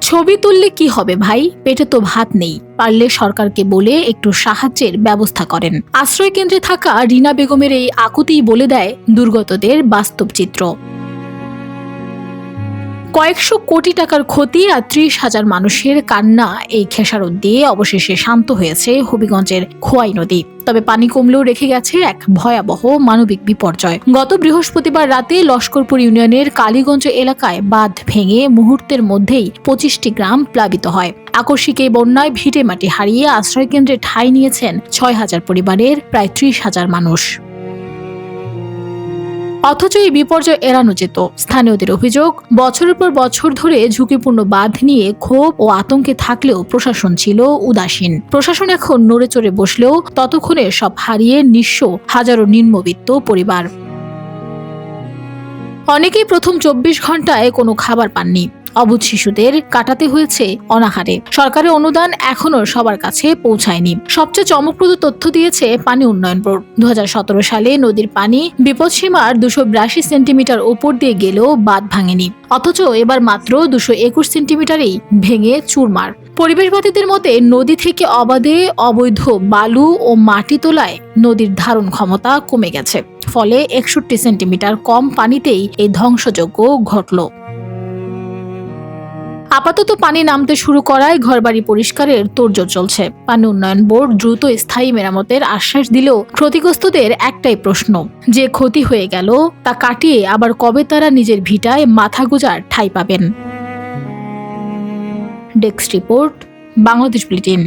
ছবি তুললে কি হবে ভাই, পেটে তো ভাত নেই। পারলে সরকারকে বলে একটু সাহায্যের ব্যবস্থা করেন। আশ্রয় কেন্দ্রে থাকা রিনা বেগমের এই আকুতিই বলে দেয় দুর্গতদের বাস্তব চিত্র। কয়েকশো কোটি টাকার ক্ষতি আর ৩০,০০০ মানুষের কান্না, এই খেসারত দিয়ে অবশেষে শান্ত হয়েছে হবিগঞ্জের খোয়াই নদী। তবে পানি কমলেও রেখে গেছে এক ভয়াবহ মানবিক বিপর্যয়। গত বৃহস্পতিবার রাতে লস্করপুর ইউনিয়নের কালীগঞ্জ এলাকায় বাঁধ ভেঙে মুহূর্তের মধ্যেই ২৫টি গ্রাম প্লাবিত হয়। আকস্মিক এই বন্যায় ভিটে মাটি হারিয়ে আশ্রয়কেন্দ্রে ঠাঁই নিয়েছেন ৬,০০০ পরিবারের প্রায় ৩০,০০০ মানুষ। অথচ এই বিপর্যয় এড়ানো যেত। স্থানীয়দের অভিযোগ, বছরের পর বছর ধরে ঝুঁকিপূর্ণ বাঁধ নিয়ে ক্ষোভ ও আতঙ্কে থাকলেও প্রশাসন ছিল উদাসীন। প্রশাসন এখন নড়ে চড়ে বসলেও ততক্ষণে সব হারিয়ে নিঃস্ব হাজারো নিম্নবিত্ত পরিবার। অনেকেই প্রথম ২৪ ঘন্টায় কোনো খাবার পাননি। অবুঝ শিশুদের কাটাতে হয়েছে অনাহারে। সরকারের অনুদান এখনো সবার কাছে পৌঁছায়নি। সবচেয়ে চমকপ্রদ তথ্য দিয়েছে পানি উন্নয়ন বোর্ড। ২০১৭ সালে নদীর পানি বিপদসীমার ২৮২ সেন্টিমিটার উপর দিয়ে গেলেও বাঁধ ভাঙেনি। অথচ এবার মাত্র ২২১ সেন্টিমিটারেই ভেঙে চুরমার। পরিবেশবাদীদের মতে নদী থেকে অবাধে অবৈধ বালু ও মাটি তোলায় নদীর ধারণ ক্ষমতা কমে গেছে। ফলে ৬১ সেন্টিমিটার কম পানিতেই এই ধ্বংসযজ্ঞ ঘটল। আপাতত পানি নামতে শুরু করায় ঘরবাড়ি পরিষ্কারের তোড়জোড় চলছে। পানি উন্নয়ন বোর্ড দ্রুত স্থায়ী মেরামতের আশ্বাস দিলেও ক্ষতিগ্রস্তদের একটাই প্রশ্ন, যে ক্ষতি হয়ে গেল তা কাটিয়ে আবার কবে তারা নিজের ভিটায় মাথা গোঁজার ঠাঁই পাবেন। Desk report, Bangladesh bulletin.